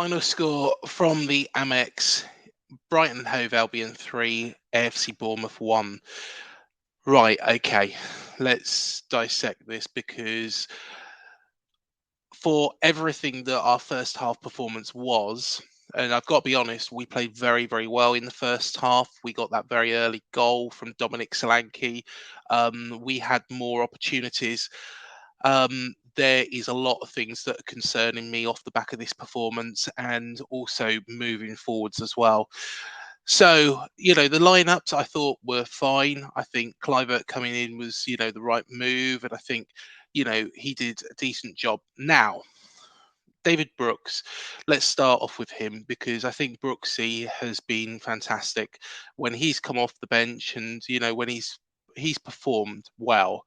final score from the Amex: Brighton Hove Albion 3, AFC Bournemouth 1. Right, okay, let's dissect this because for everything that our first half performance was, and I've got to be honest, we played very, very well in the first half. We got that very early goal from Dominic Solanke. We had more opportunities. There is a lot of things that are concerning me off the back of this performance and also moving forwards as well. So, the lineups I thought were fine. I think Clivert coming in was, the right move. And I think, he did a decent job. Now, David Brooks, let's start off with him because I think Brooksy has been fantastic when he's come off the bench and, when he's performed well.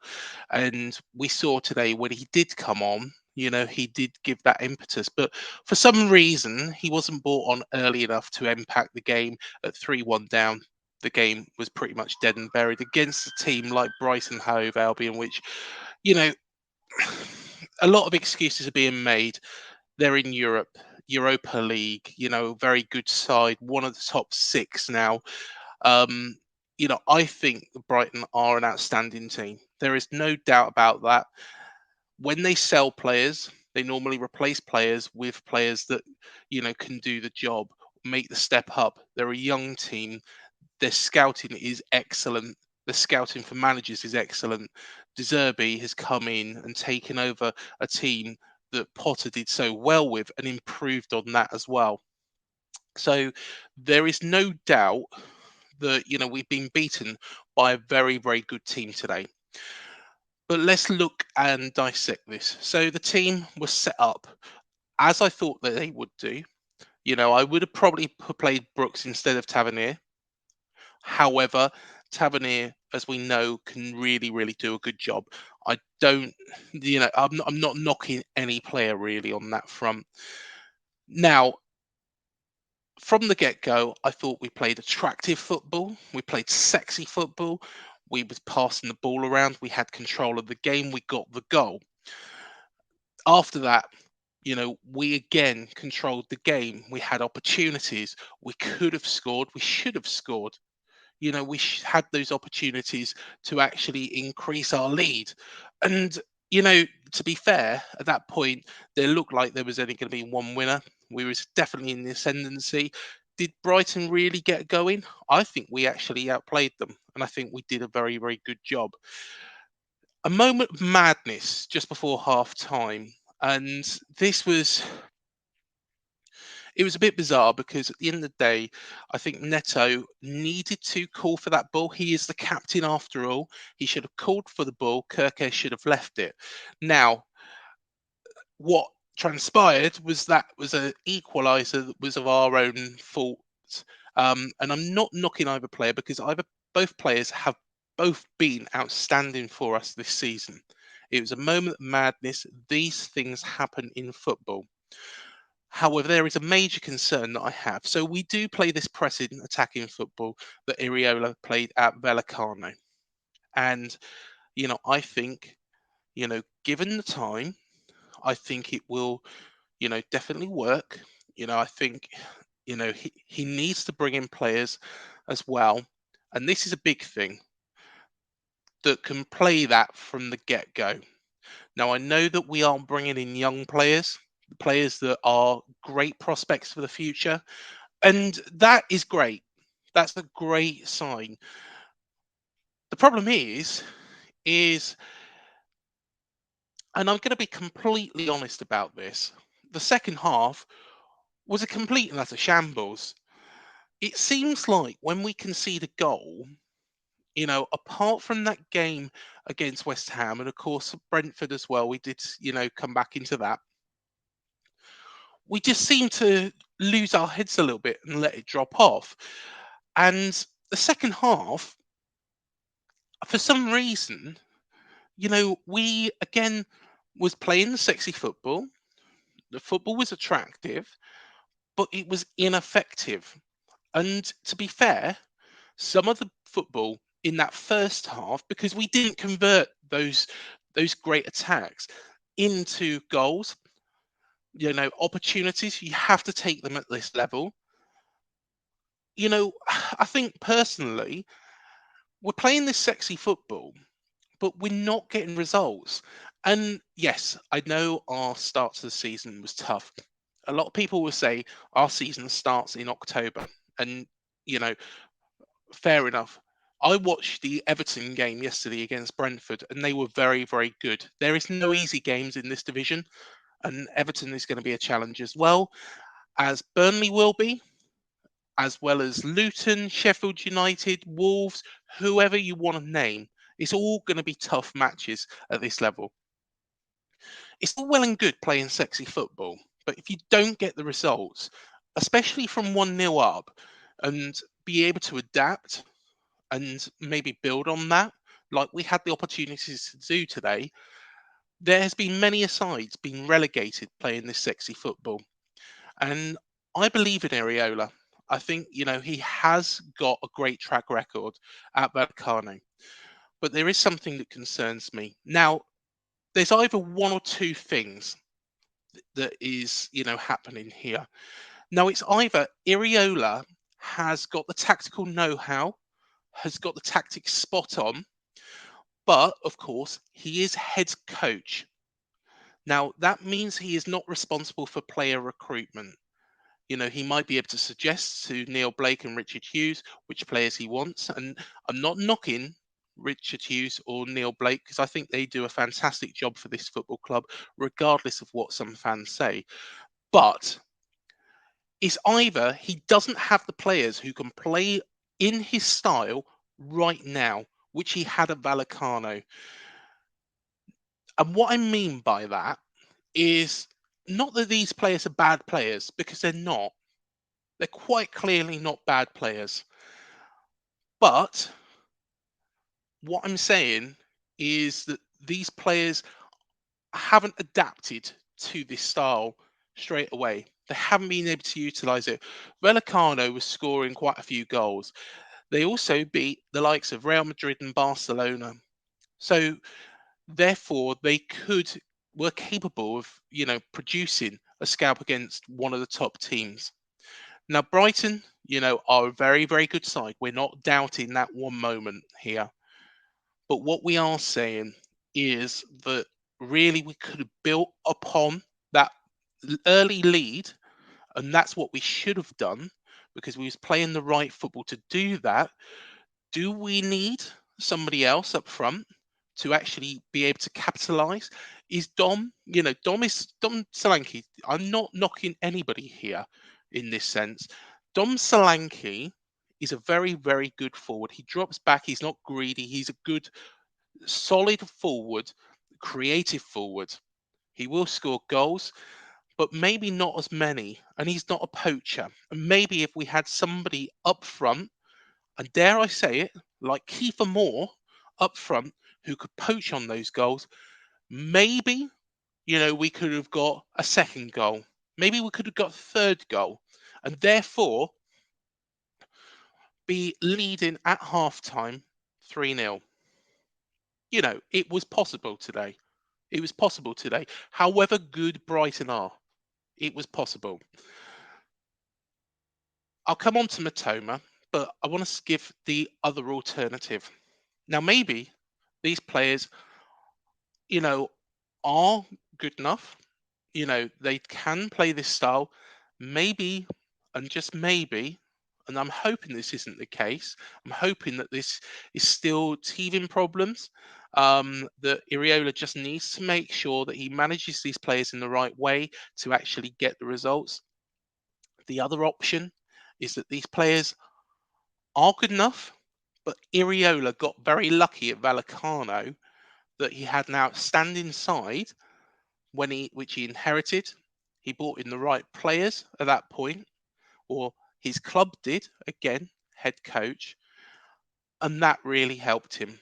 And we saw today when he did come on, he did give that impetus. But for some reason, he wasn't brought on early enough to impact the game at 3-1 down. The game was pretty much dead and buried against a team like Brighton Hove Albion, which, you know, a lot of excuses are being made. They're in Europe, Europa League, very good side, one of the top six now. Um, I think Brighton are an outstanding team. There is no doubt about that. When they sell players, they normally replace players with players that, can do the job, make the step up. They're a young team. Their scouting is excellent. The scouting for managers is excellent. De Zerbi has come in and taken over a team that Potter did so well with and improved on that as well. So there is no doubt that we've been beaten by a very, very good team today. But let's look and dissect this. So the team was set up as I thought that they would do. I would have probably played Brooks instead of Tavernier. However, Tavernier, as we know, can really, really do a good job. I don't, I'm not knocking any player really on that front. Now, from the get-go, I thought we played attractive football. We played sexy football. We was passing the ball around. We had control of the game. We got the goal. After that, we again controlled the game. We had opportunities. We could have scored. We should have scored. We had those opportunities to actually increase our lead. And, to be fair, at that point, there looked like there was only going to be one winner. We was definitely in the ascendancy. Did Brighton really get going? I think we actually outplayed them. And I think we did a very, very good job. A moment of madness just before half time. And it was a bit bizarre because at the end of the day, I think Neto needed to call for that ball. He is the captain after all. He should have called for the ball. Kerkez should have left it. Now, what transpired was that was an equaliser that was of our own fault. And I'm not knocking either player because both players have both been outstanding for us this season. It was a moment of madness. These things happen in football. However, there is a major concern that I have. So we do play this pressing, attacking football that Iraola played at Vallecano. And, I think, given the time, I think it will, definitely work. I think, he needs to bring in players as well. And this is a big thing that can play that from the get-go. Now, I know that we are bringing in young players that are great prospects for the future. And that is great. That's a great sign. The problem is, and I'm going to be completely honest about this, the second half was a complete and utter shambles. It seems like when we concede a goal, apart from that game against West Ham and of course Brentford as well, we did, come back into that. We just seem to lose our heads a little bit and let it drop off. And the second half, for some reason, we again was playing the sexy football. The football was attractive, but it was ineffective. And to be fair, some of the football in that first half, because we didn't convert those great attacks into goals, opportunities, you have to take them at this level. I think personally, we're playing this sexy football, but we're not getting results. And yes, I know our start to the season was tough. A lot of people will say our season starts in October, and you know, fair enough. I watched the Everton game yesterday against Brentford, and they were very, very good. There is no easy games in this division, and Everton is going to be a challenge as well, as Burnley will be, as well as Luton, Sheffield United, Wolves, whoever you want to name. It's all going to be tough matches at this level. It's all well and good playing sexy football, but if you don't get the results, especially from 1-0 up, and be able to adapt and maybe build on that, like we had the opportunities to do today, there has been many a sides being relegated playing this sexy football. And I believe in Iraola. I think, he has got a great track record at Vallecano. But there is something that concerns me. Now, there's either one or two things that is, happening here. Now, it's either Iraola has got the tactical know-how, has got the tactics spot on, but of course, he is head coach. Now, that means he is not responsible for player recruitment. He might be able to suggest to Neil Blake and Richard Hughes which players he wants. And I'm not knocking Richard Hughes or Neil Blake because I think they do a fantastic job for this football club, regardless of what some fans say. But it's either he doesn't have the players who can play in his style right now, which he had at Vallecano. And what I mean by that is not that these players are bad players, because they're not. They're quite clearly not bad players. But what I'm saying is that these players haven't adapted to this style straight away. They haven't been able to utilize it. Vallecano was scoring quite a few goals. They also beat the likes of Real Madrid and Barcelona. So therefore were capable of, producing a scalp against one of the top teams. Now, Brighton, are a very, very good side. We're not doubting that one moment here. But what we are saying is that really we could have built upon that early lead, and that's what we should have done because we was playing the right football to do that. Do we need somebody else up front to actually be able to capitalize? Is Dom, Dom Solanke. I'm not knocking anybody here in this sense. Dom Solanke is a very, very good forward. He drops back. He's not greedy. He's a good, solid forward, creative forward. He will score goals, but maybe not as many. And he's not a poacher. And maybe if we had somebody up front, and dare I say it, like Kiefer Moore up front, who could poach on those goals, maybe, we could have got a second goal. Maybe we could have got a third goal. And therefore, be leading at halftime 3-0. It was possible today. It was possible today. However good Brighton are, it was possible. I'll come on to Mitoma, but I want to give the other alternative. Now, maybe these players, you know, are good enough. They can play this style. Maybe, and just maybe, and I'm hoping this isn't the case. I'm hoping that this is still teething problems. That Iraola just needs to make sure that he manages these players in the right way to actually get the results. The other option is that these players are good enough, but Iraola got very lucky at Vallecano that he had an outstanding side which he inherited. He brought in the right players at that point, or his club did, again, head coach, and that really helped him.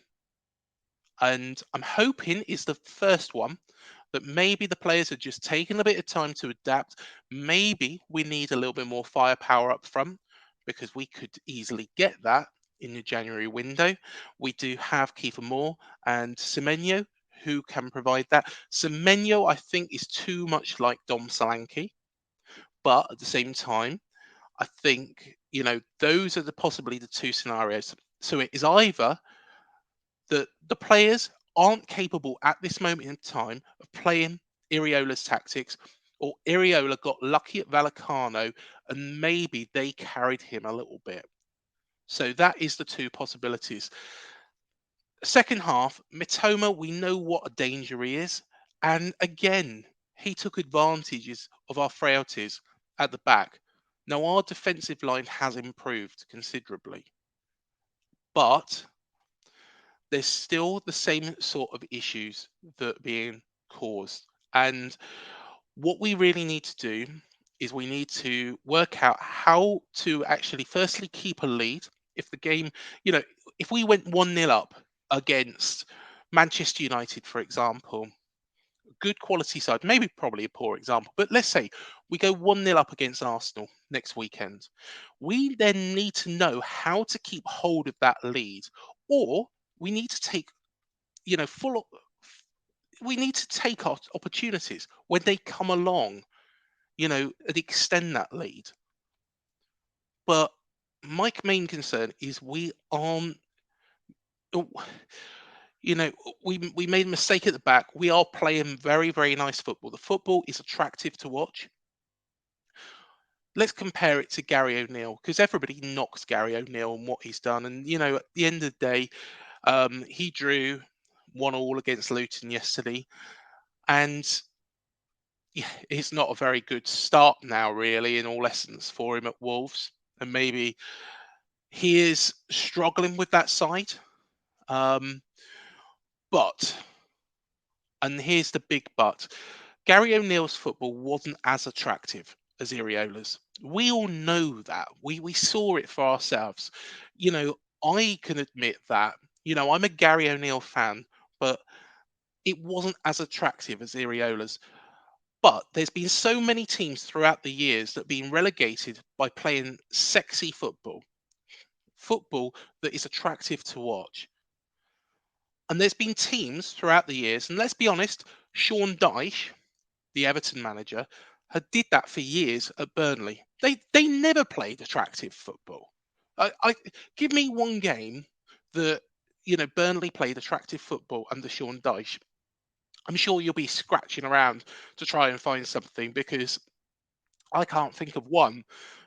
And I'm hoping it's the first one that maybe the players are just taking a bit of time to adapt. Maybe we need a little bit more firepower up front because we could easily get that in the January window. We do have Kiefer Moore and Semenyo who can provide that. Semenyo, I think, is too much like Dom Solanke, but at the same time, I think those are possibly the two scenarios. So it is either that the players aren't capable at this moment in time of playing Iraola's tactics, or Iraola got lucky at Vallecano and maybe they carried him a little bit. So that is the two possibilities. Second half, Mitoma, we know what a danger he is. And again, he took advantages of our frailties at the back. Now, our defensive line has improved considerably, but there's still the same sort of issues that are being caused. And what we really need to do is we need to work out how to actually firstly keep a lead. If the game, if we went 1-0 up against Manchester United, for example, good quality side, maybe probably a poor example, but let's say we go 1-0 up against Arsenal next weekend. We then need to know how to keep hold of that lead, or we need to take, full. We need to take our opportunities when they come along, and extend that lead. But my main concern is we aren't. oh, we made a mistake at the back. We are playing very, very nice football. The football is attractive to watch. Let's compare it to Gary O'Neill, because everybody knocks Gary O'Neill and what he's done. And at the end of the day, he drew 1-1 against Luton yesterday, and yeah, it's not a very good start now, really, in all essence, for him at Wolves. And maybe he is struggling with that side. Um, but, and here's the big but, Gary O'Neill's football wasn't as attractive as Iraola's. We all know that. We saw it for ourselves. I can admit that. I'm a Gary O'Neill fan, but it wasn't as attractive as Iraola's. But there's been so many teams throughout the years that have been relegated by playing sexy football that is attractive to watch. And there's been teams throughout the years, and let's be honest, Sean Dyche, the Everton manager, had did that for years at Burnley. They never played attractive football. I give me one game that Burnley played attractive football under Sean Dyche. I'm sure you'll be scratching around to try and find something, because I can't think of one.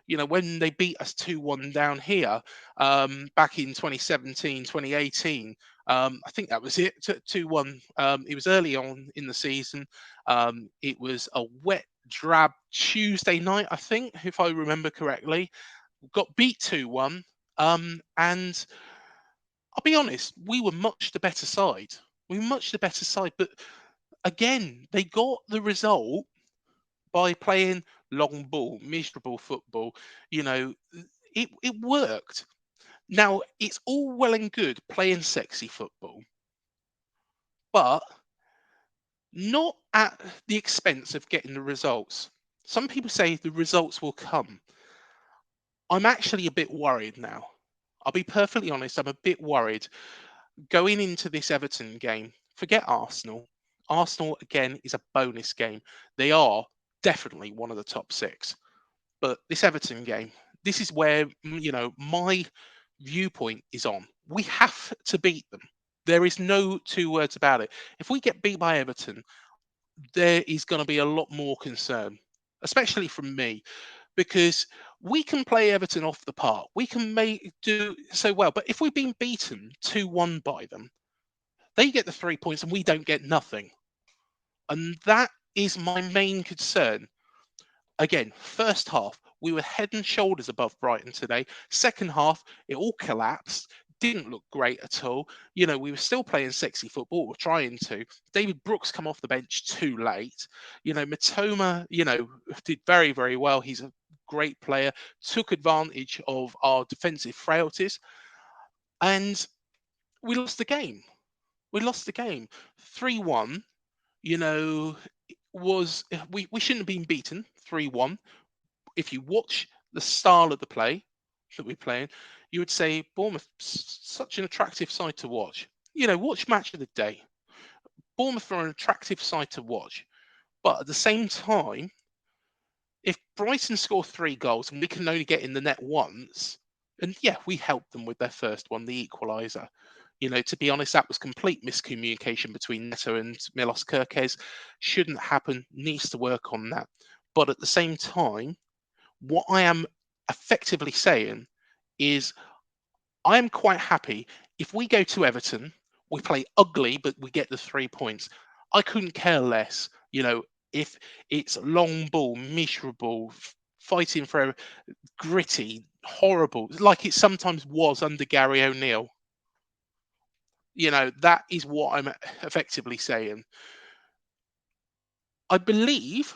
When they beat us 2-1 down here back in 2017, 2018, I think that was it, 2-1. It was early on in the season. It was a wet, drab Tuesday night, I think, if I remember correctly. Got beat 2-1. And I'll be honest, we were much the better side. We were much the better side. But again, they got the result by playing long ball, miserable football. It worked. Now, it's all well and good playing sexy football, but not at the expense of getting the results. Some people say the results will come. I'm actually a bit worried now. I'll be perfectly honest, I'm a bit worried going into this Everton game. Forget Arsenal. Arsenal, again, is a bonus game. They are definitely one of the top six. But this Everton game, this is where, my viewpoint is on. We have to beat them. There is no two words about it. If we get beat by Everton, there is going to be a lot more concern, especially from me, because we can play Everton off the park. We can do so well. But if we've been beaten 2-1 by them, they get the 3 points and we don't get nothing. And that is my main concern. Again, first half, we were head and shoulders above Brighton today. Second half, it all collapsed. Didn't look great at all. We were still playing sexy football. We're trying to. David Brooks come off the bench too late. Mitoma, did very, very well. He's a great player. Took advantage of our defensive frailties. And we lost the game. We lost the game. 3-1, we shouldn't have been beaten 3-1. If you watch the style of the play that we're playing, you would say Bournemouth, such an attractive side to watch. Watch match of the day. Bournemouth are an attractive side to watch, but at the same time, if Brighton score 3 goals and we can only get in the net once, and yeah, we helped them with their first one, the equaliser. To be honest, that was complete miscommunication between Neto and Milos Kerkez. Shouldn't happen, needs to work on that. But at the same time, what I am effectively saying is I am quite happy if we go to Everton, we play ugly, but we get the 3 points. I couldn't care less, if it's long ball, miserable, fighting for gritty, horrible, like it sometimes was under Gary O'Neill. That is what I'm effectively saying. I believe,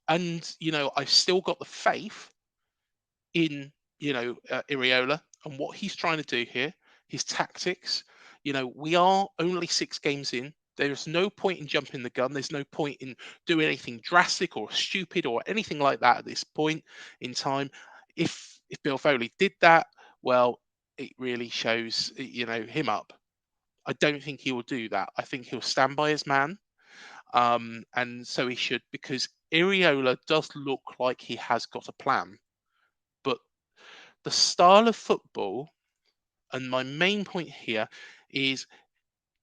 and I've still got the faith in Iraola and what he's trying to do here, his tactics. We are only 6 games in. There's no point in jumping the gun. There's no point in doing anything drastic or stupid or anything like that at this point in time. If Bill Foley did that, well, it really shows him up. I don't think he will do that. I think he'll stand by his man, and so he should, because Iraola does look like he has got a plan. But the style of football, and my main point here is,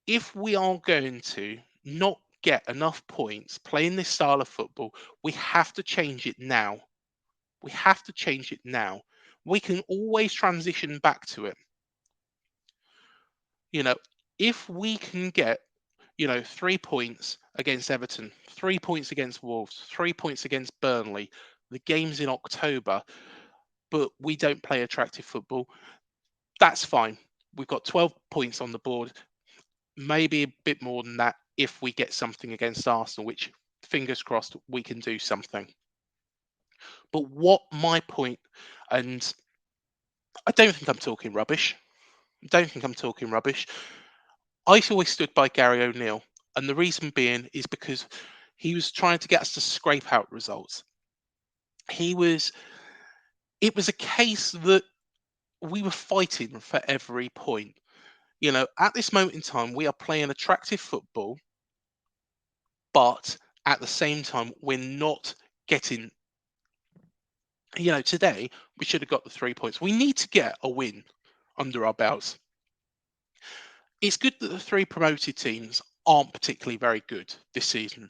if we are going to not get enough points playing this style of football, we have to change it now. We have to change it now. We can always transition back to it. If we can get 3 points against Everton, 3 points against Wolves, 3 points against Burnley, the game's in October, but we don't play attractive football, that's fine. We've got 12 points on the board, maybe a bit more than that if we get something against Arsenal, which, fingers crossed, we can do something. But what my point, and I don't think I'm talking rubbish. I've always stood by Gary O'Neill, and the reason being is because he was trying to get us to scrape out results. It was a case that we were fighting for every point. At this moment in time, we are playing attractive football, but at the same time, we're not getting. Today we should have got the 3 points. We need to get a win under our belts. It's good that the 3 promoted teams aren't particularly very good this season.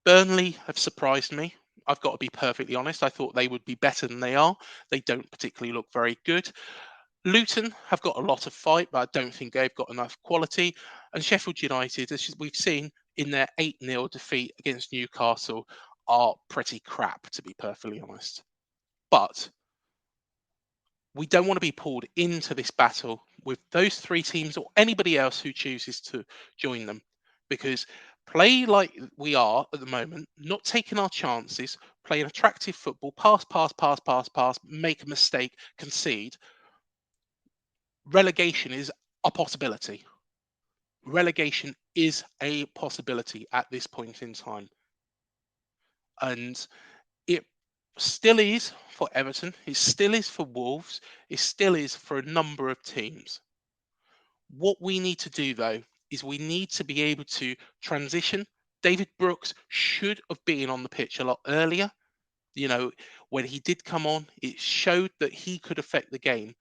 Burnley have surprised me. I've got to be perfectly honest. I thought they would be better than they are. They don't particularly look very good. Luton have got a lot of fight, but I don't think they've got enough quality. And Sheffield United, as we've seen in their 8-0 defeat against Newcastle, are pretty crap, to be perfectly honest. But we don't want to be pulled into this battle with those 3 teams or anybody else who chooses to join them, because play like we are at the moment, not taking our chances, playing attractive football, pass, make a mistake, concede. Relegation is a possibility. Relegation is a possibility at this point in time. And it still is for Everton, it still is for Wolves, it still is for a number of teams. What we need to do, though, is we need to be able to transition. David Brooks should have been on the pitch a lot earlier. When he did come on, it showed that he could affect the game.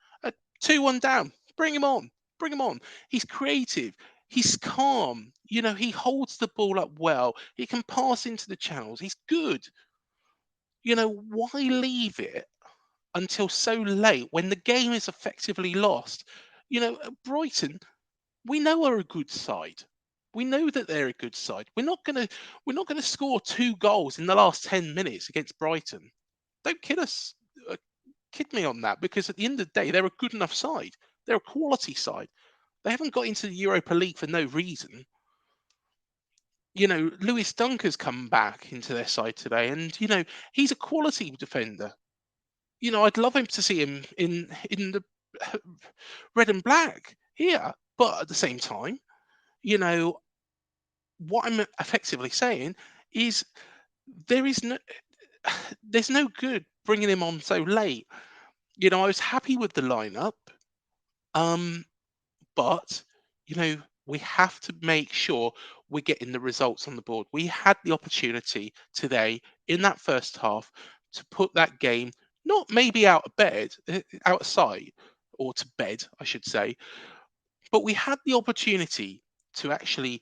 2-1 down, bring him on. He's creative. He's calm. He holds the ball up well. He can pass into the channels. He's good. Why leave it until so late when the game is effectively lost? Brighton, we know are a good side. We know that they're a good side. We're not gonna score 2 goals in the last 10 minutes against Brighton. Don't kid us. Kid me on that, because at the end of the day, they're a good enough side. They're a quality side. They haven't got into the Europa League for no reason. Lewis Dunker's come back into their side today, and he's a quality defender. I'd love him to see him in the red and black here, but at the same time, what I'm effectively saying is there is no there's no good bringing him on so late. I was happy with the lineup, but we have to make sure we're getting the results on the board. We had the opportunity today in that first half to put that game not maybe out of bed, out of sight, or to bed, I should say, but we had the opportunity to actually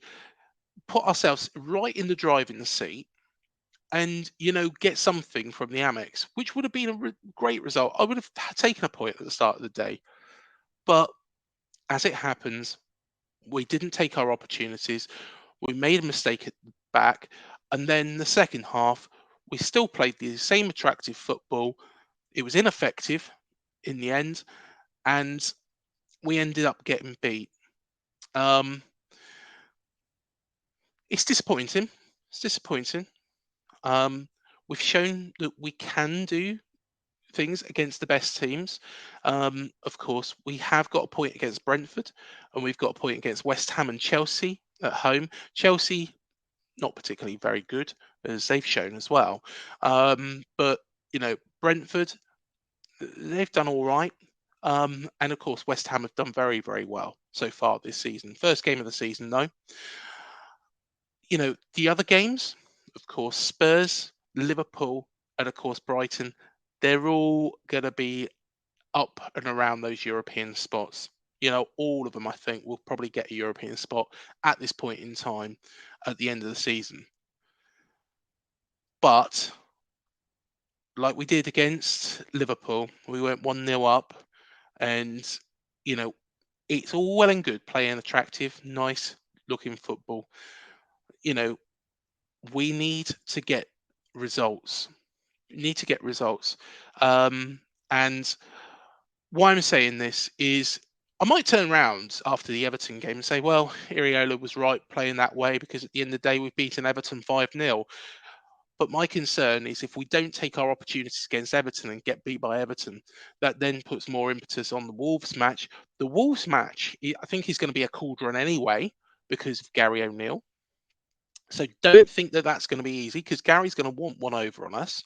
put ourselves right in the driving seat and get something from the Amex, which would have been a great result. I would have taken a point at the start of the day, but as it happens, we didn't take our opportunities. We made a mistake at the back, and then the second half, we still played the same attractive football. It was ineffective in the end, and we ended up getting beat. Um, it's disappointing. It's disappointing. Um, we've shown that we can do things against the best teams. Of course, we have got a point against Brentford, and we've got a point against West Ham and Chelsea at home. Chelsea, not particularly very good, as they've shown as well. But Brentford, they've done all right. And of course, West Ham have done very, very well so far this season. First game of the season, though. The other games, of course, Spurs, Liverpool, and of course Brighton, they're all going to be up and around those European spots. All of them, I think, will probably get a European spot at this point in time at the end of the season. But like we did against Liverpool, we went 1-0 up, and it's all well and good playing attractive, nice looking football. We need to get results. We need to get results. And why I'm saying this is I might turn around after the Everton game and say, well, Iraola was right playing that way because at the end of the day, we've beaten Everton 5-0. But my concern is if we don't take our opportunities against Everton and get beat by Everton, that then puts more impetus on the Wolves match. The Wolves match, I think, is going to be a cauldron anyway because of Gary O'Neill. So don't think that that's going to be easy because Gary's going to want one over on us.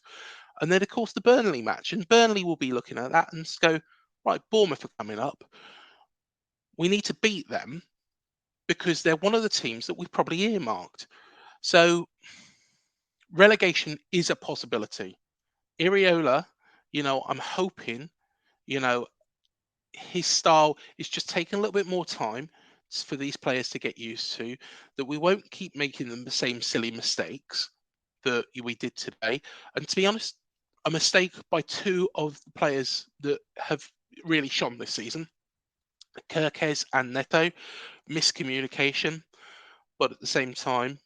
And then, of course, the Burnley match. And Burnley will be looking at that and just go, right, Bournemouth are coming up. We need to beat them because they're one of the teams that we've probably earmarked. So relegation is a possibility. Iraola, I'm hoping, you know, his style is just taking a little bit more time for these players to get used to, that we won't keep making them the same silly mistakes that we did today. And to be honest, a mistake by two of the players that have really shone this season, Kerkez and Neto, miscommunication, but at the same time,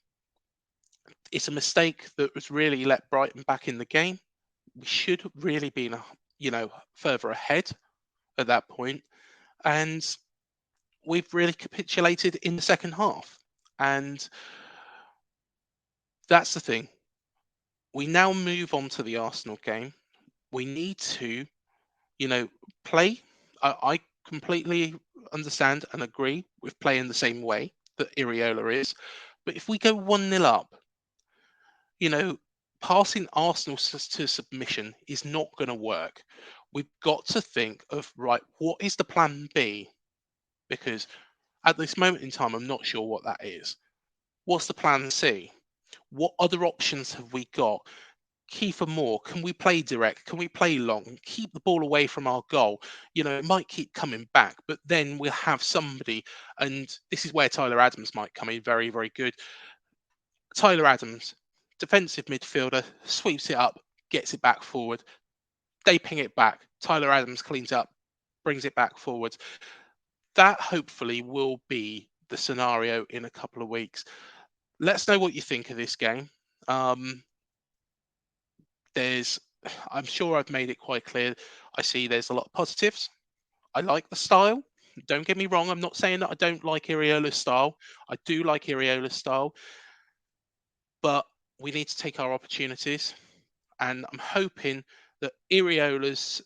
it's a mistake that was really let Brighton back in the game. We should have really been, further ahead at that point, and we've really capitulated in the second half. And that's the thing. We now move on to the Arsenal game. We need to, play. I completely understand and agree with playing the same way that Iraola is. But if we go 1-0 up, you know, passing Arsenal to submission is not going to work. We've got to think of, right, what is the plan B? Because at this moment in time, I'm not sure what that is. What's the plan C? What other options have we got? Kiefer Moore, can we play direct? Can we play long? Keep the ball away from our goal. It might keep coming back, but then we'll have somebody, and this is where Tyler Adams might come in very, very good. Tyler Adams, defensive midfielder, sweeps it up, gets it back forward. They ping it back. Tyler Adams cleans up, brings it back forward. That hopefully will be the scenario in a couple of weeks. Let us know what you think of this game. I'm sure I've made it quite clear. I see there's a lot of positives. I like the style. Don't get me wrong. I'm not saying that I don't like Iraola's style. I do like Iraola's style, but we need to take our opportunities. And I'm hoping that Iraola's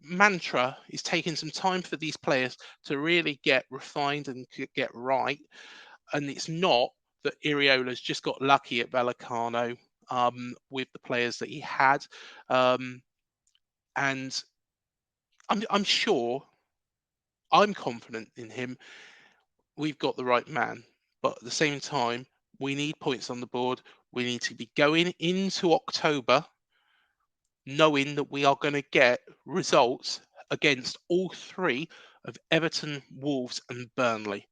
mantra is taking some time for these players to really get refined and get right. And it's not that Iraola's just got lucky at Vallecano with the players that he had. And I'm sure, I'm confident in him. We've got the right man. But at the same time, we need points on the board. We need to be going into October knowing that we are going to get results against all three of Everton, Wolves, and Burnley.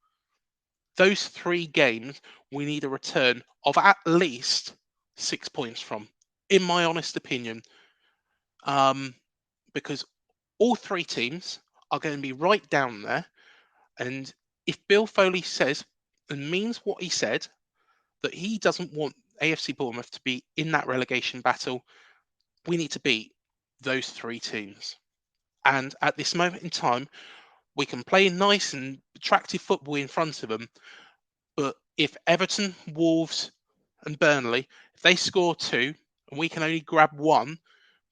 Those three games we need a return of at least 6 points from, in my honest opinion, because all three teams are going to be right down there. And if Bill Foley says and means what he said, that he doesn't want AFC Bournemouth to be in that relegation battle, we need to beat those three teams. And at this moment in time, we can play nice and attractive football in front of them. But if Everton, Wolves, and Burnley, if they score two and we can only grab one,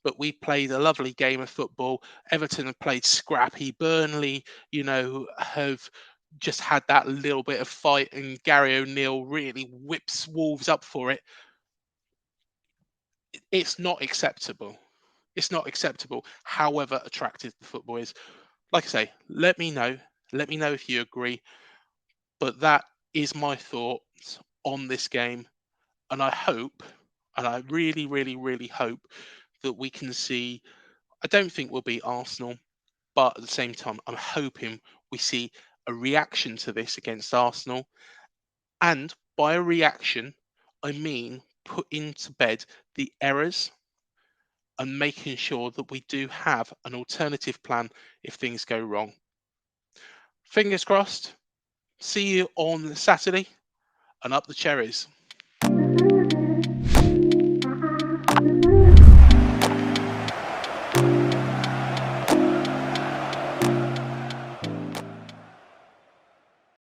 but we played a lovely game of football. Everton have played scrappy. Burnley, have just had that little bit of fight, and Gary O'Neill really whips Wolves up for it. It's not acceptable. It's not acceptable, however attractive the football is. Like I say, let me know. Let me know if you agree. But that is my thoughts on this game. And I hope, and I really, really, really hope that we can see. I don't think we'll beat Arsenal, but at the same time, I'm hoping we see a reaction to this against Arsenal. And by a reaction, I mean put into bed the errors and making sure that we do have an alternative plan if things go wrong. Fingers crossed. See you on Saturday and up the Cherries.